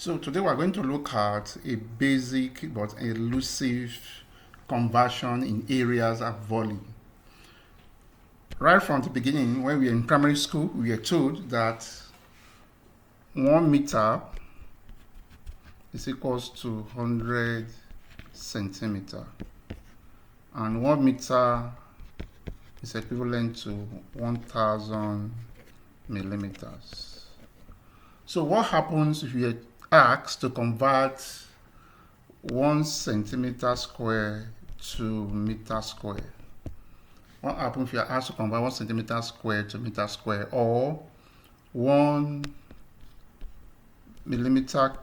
So today we're going to look at a basic but elusive conversion in areas of volume. Right from the beginning, when we were in primary school, we were told that 1 meter is equals to 100 centimeter, and 1 meter is equivalent to 1000 millimeters. So what happens if you are asked to convert 1 centimeter square to meter square? What happens if you are asked to convert 1 centimeter square to meter square, or 1 millimeter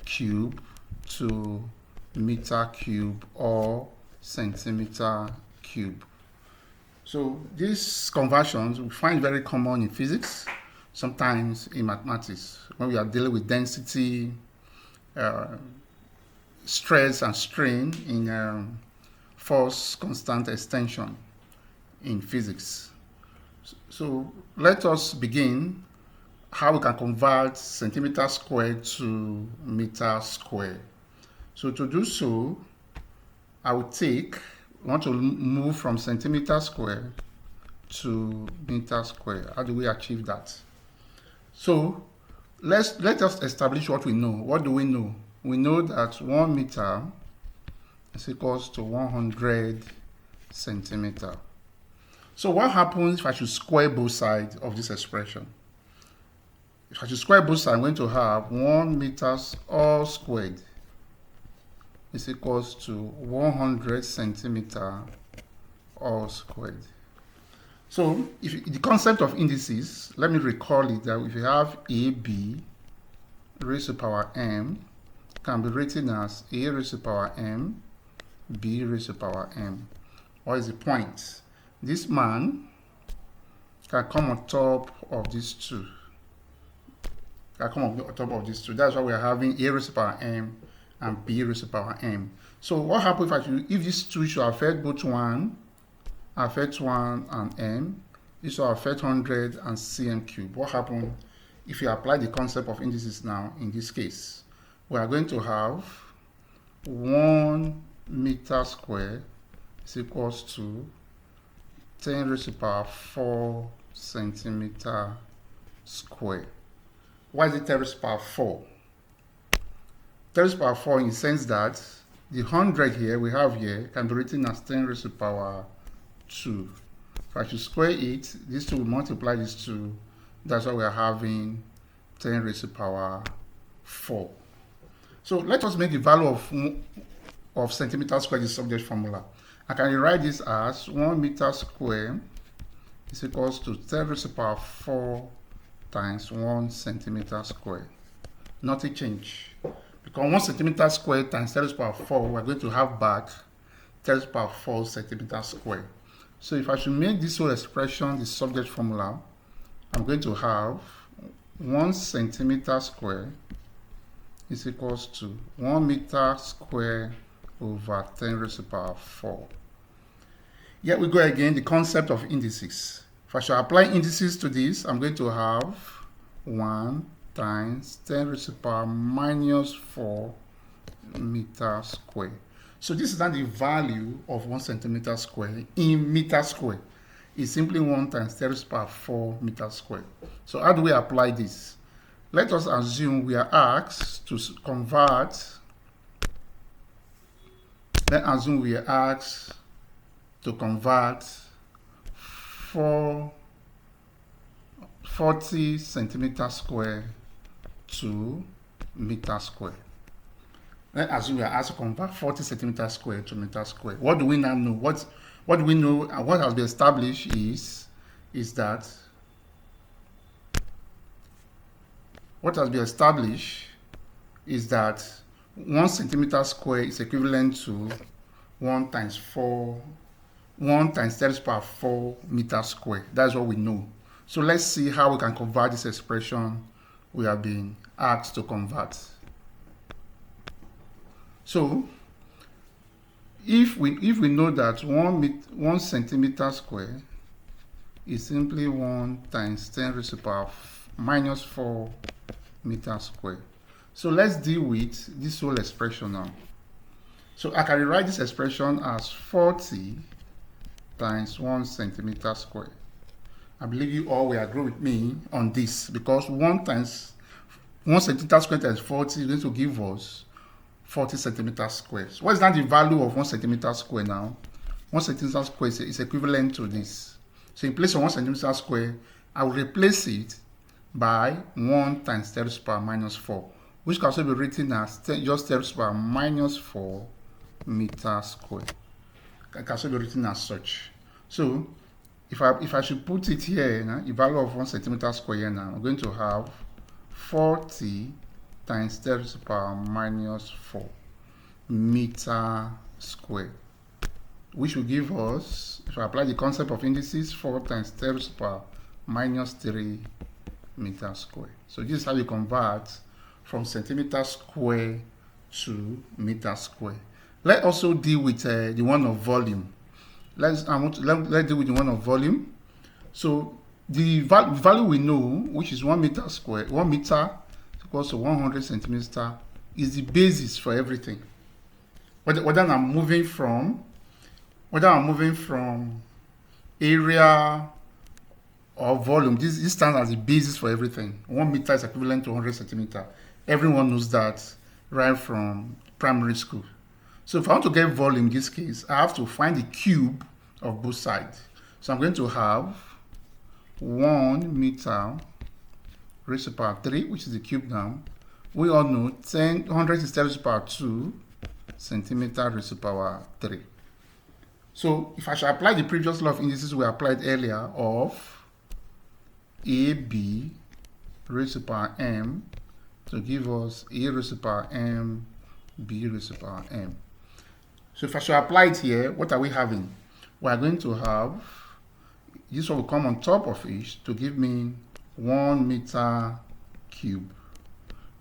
cube to meter cube or centimeter cube? So these conversions we find very common in physics, sometimes in mathematics, when we are dealing with density, stress and strain in force constant extension in physics. So let us begin how we can convert centimeter square to meter square. So to do so, I want to move from centimeter square to meter square. How do we achieve that? So let us establish what we know. What do we know? We know that 1 meter is equals to 100 centimeter. So what happens if I should square both sides of this expression? If I should square both sides, I'm going to have 1 meters all squared is equals to 100 centimeter all squared. So if the concept of indices, let me recall it, that if you have AB raised to power m, can be written as A raised to power m, B raised to power m. What is the point? This man can come on top of these two. Can come on top of these two. That's why we are having A raised to power m and B raised to power m. So what happens if these two should affect both 1 and m, this will affect 100 and cm cube? What happens if you apply the concept of indices now? In this case, we are going to have 1 meter square is equals to 10 raised to power 4 centimeter square. Why is it 10 raised to power 4? 10 raised to power 4 in the sense that the 100 here we have here can be written as 10 raised to power 2. If I should square it, these two will multiply these two. That's why we are having 10 raised to power 4. So let us make the value of centimeter square the subject formula. I can rewrite this as 1 meter square is equals to 10 raised to power 4 times 1 centimeter square. Nothing change. Because 1 centimeter square times 10 raised to power 4, we're going to have back 10 raised to power 4 centimeter square. So if I should make this whole expression the subject formula, I'm going to have 1 centimeter square is equals to 1 meter square over 10 raised to power 4. Here we go again, the concept of indices. If I should apply indices to this, I'm going to have 1 times 10 raised to power minus 4 meter square. So this is not the value of 1 centimeter square in meter square. It's simply 1 times 10 raised to power 4 meter square. So how do we apply this? Let us assume we are asked to convert. Let's assume we are asked to convert 40 centimeter square to meter square. Let's assume we are asked to convert 40 centimeter square to meter square. What do we now know? What do we know, and what has been established is that what has been established is that 1 centimeter square is equivalent to 1 times 10 raised to power 4 meter square. That's what we know. So let's see how we can convert this expression we have been asked to convert. So if we know that 1 centimeter square is simply 1 times 10 raised to power minus 4 meter square. So let's deal with this whole expression now. So I can rewrite this expression as 40 times 1 centimeter square. I believe you all will agree with me on this, because 1 centimeter square times 40 is going to give us 40 centimeter squares. What is now the value of 1 centimeter square now? 1 centimeter square is equivalent to this. So in place of 1 centimeter square, I will replace it by 1 times 10 to the power minus 4, which can also be written as just 10 to the power minus 4 meter square. It can also be written as such. So if I should put it here, the value of 1 centimeter square here now, I'm going to have 40 times 10 to the power minus 4 meter square, which will give us, if I apply the concept of indices, 4 times 10 to the power minus 3 meter square. So this is how you convert from centimeter square to meter square. Let's also deal with the one of volume. Let's deal with the one of volume. So the value we know, which is 1 meter square, 1 meter equals to 100 centimeter, is the basis for everything. Whether I'm moving from area or volume, this stands as the basis for everything. 1 meter is equivalent to 100 centimeter. Everyone knows that right from primary school. So if I want to get volume in this case, I have to find the cube of both sides. So I'm going to have 1 meter raised to the power 3, which is the cube now. We all know 100 is 10 raised to the power 2 centimeter raised to the power 3. So if I should apply the previous law of indices we applied earlier of AB raised to the power m to give us A raised to the power m, B raised to the power m. So if I should apply it here, what are we having? We are going to have, this one will come on top of each to give me 1 meter cube.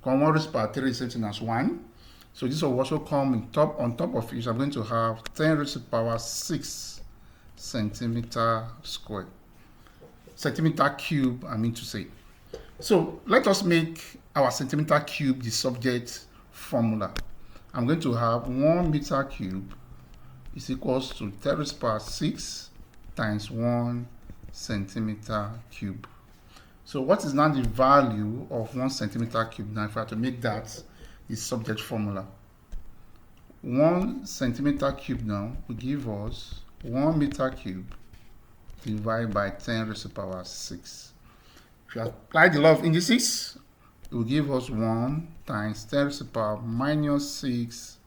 1 raised to the power 3 is something as 1. So this will also come on top of each. I'm going to have 10 raised to the power 6 centimeter square. Centimeter cube, I mean to say. So let us make our centimeter cube the subject formula. I'm going to have 1 meter cube is equals to 10 raised to the power 6 times 1 centimeter cube. So what is now the value of 1 centimeter cube? Now if I have to make that the subject formula, 1 centimeter cube now will give us 1 meter cube divided by 10 raised to the power 6. If you apply the law of indices, it will give us 1 times 10 raised to the power minus 6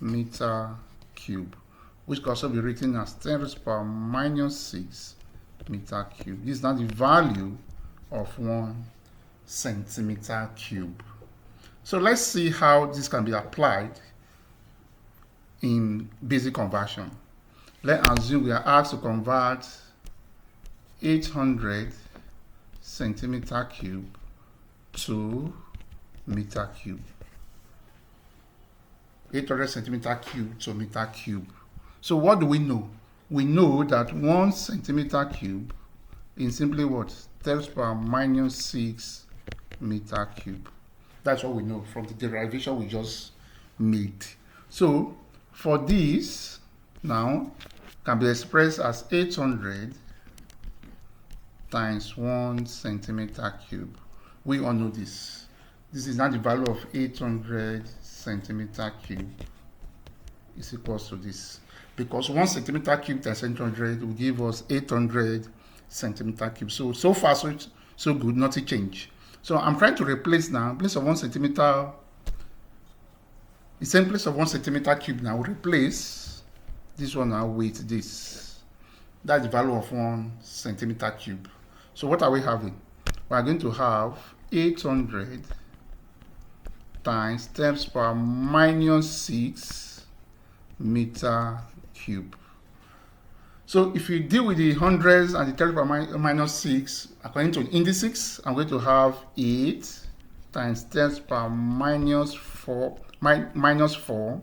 meter cube, which can also be written as 10 raised to the power minus 6 meter cube. This is now the value of 1 centimeter cube. So let's see how this can be applied in basic conversion. Let's assume we are asked to convert 800 centimeter cube to meter cube. 800 centimeter cube to meter cube. So what do we know? We know that 1 centimeter cube is simply what? 10 to the power minus 6 meter cube. That's what we know from the derivation we just made. So for this now can be expressed as 800 times 1 centimeter cube. We all know this. This is now the value of 800 centimeter cube is equals to this. Because 1 centimeter cube times 800 will give us 800 centimeter cube. So far, so good, nothing changed. So I'm trying to replace now, in place of 1 centimeter, the same place of 1 centimeter cube now, we'll replace this one now with this. That's the value of 1 centimeter cube. So what are we having? We are going to have 800 times 10 to the power minus 6 meter cube. So if you deal with the hundreds and the 10 to the power minus 6, according to the indices, I'm going to have 8 times 10 to the power minus 4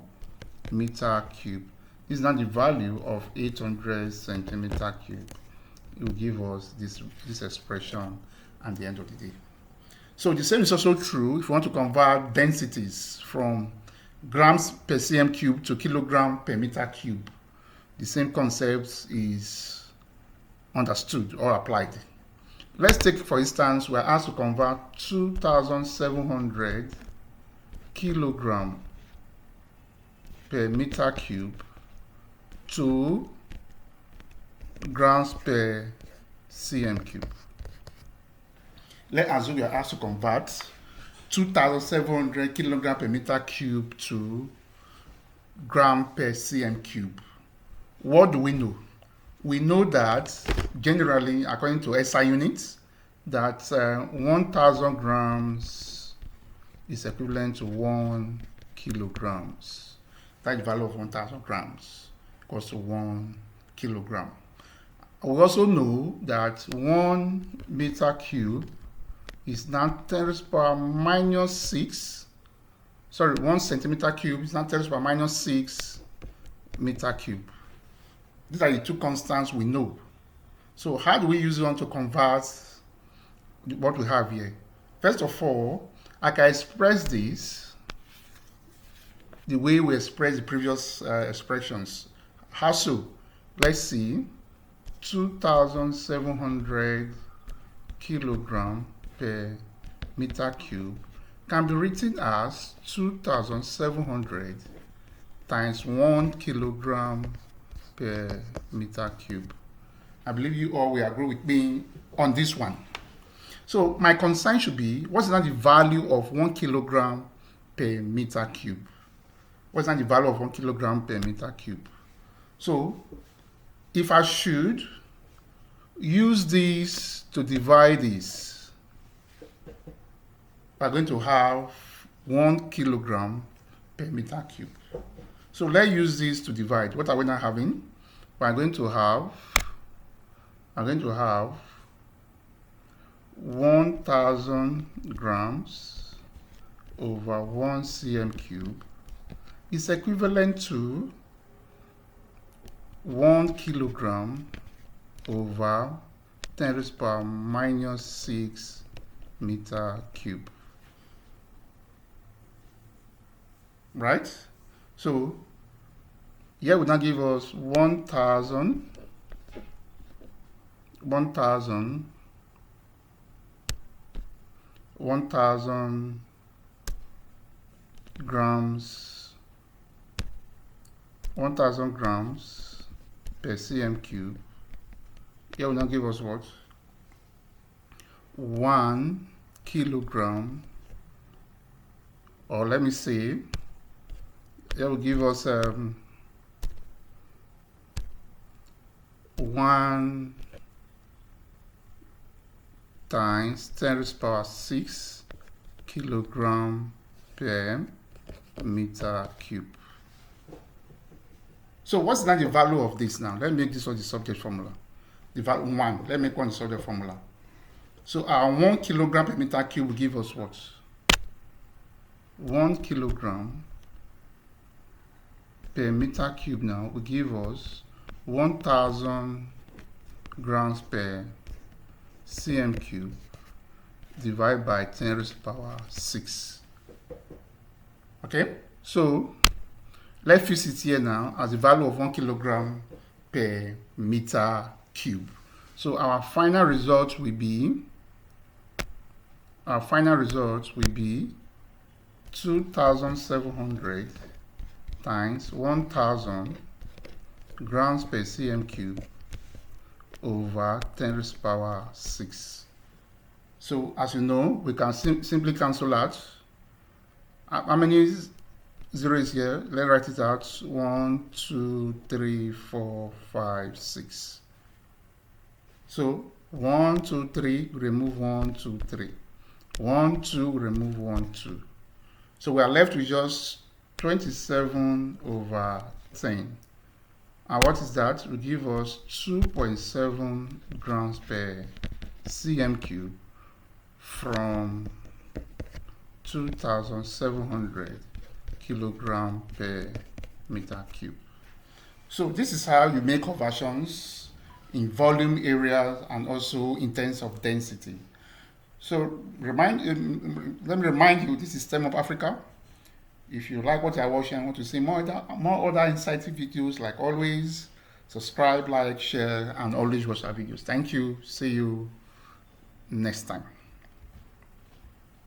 meter cube. This is now the value of 800 centimeter cube. It will give us this expression at the end of the day. So the same is also true if you want to convert densities from grams per cm cube to kilogram per meter cube. The same concept is understood or applied. Let's take, for instance, we're asked to convert 2,700 kilogram per meter cube to grams per cm cube. Let's assume we are asked to convert 2,700 kilogram per meter cube to gram per cm cube. What do we know? We know that generally, according to SI units, that 1,000 grams is equivalent to 1 kilograms. That's the value of 1,000 grams equals to 1 kilogram. We also know that 1 meter cube is now 10 raised to the power minus 6. Sorry, 1 centimeter cube is now 10 raised to the power minus 6 meter cube. These are the two constants we know. So how do we use one to convert what we have here? First of all, I can express this the way we express the previous expressions. How so? Let's see. 2,700 kilogram per meter cube can be written as 2,700 times 1 kilogram per meter cube. I believe you all will agree with me on this one. So my concern should be, what's not the value of 1 kilogram per meter cube? What's not the value of 1 kilogram per meter cube? So if I should use this to divide this, we're going to have 1 kilogram per meter cube. So let's use this to divide. What are we now having? We're going to have 1,000 grams over 1 cm cube is equivalent to 1 kilogram over 10 raised to the power minus 6 meter cube. Right? So here will now give us 1,000 grams 1,000 grams per cm cube. Here will now give us what? 1 kilogram, or let me say, here will give us 1 times 10 raised to the power 6 kilogram per meter cube. So what's now the value of this now? Let's make this one the subject formula. The value 1. Let's make one the subject formula. So our 1 kilogram per meter cube will give us what? 1 kilogram per meter cube now will give us 1,000 grams per cm cube divided by 10 raised to the power 6. Okay, so let's fix it here now as the value of 1 kilogram per meter cube. So our final result will be 2,700 times 1,000 grams per cm cube over 10 raised to the power 6. So as you know, we can simply cancel out. How many zeros here? Let's write it out. 1, 2, 3, 4, 5, 6. So 1, 2, 3, remove 1, 2, 3. 1, 2, remove 1, 2. So we are left with just 27 over 10. And what is that? It will give us 2.7 grams per cm cube from 2,700 kilogram per meter cube. So this is how you make conversions in volume, areas, and also in terms of density. So let me remind you, this is STEMupAfrica. If you like what you're watching and want to see more other insightful videos, like always, subscribe, like, share, and always watch our videos. Thank you. See you next time.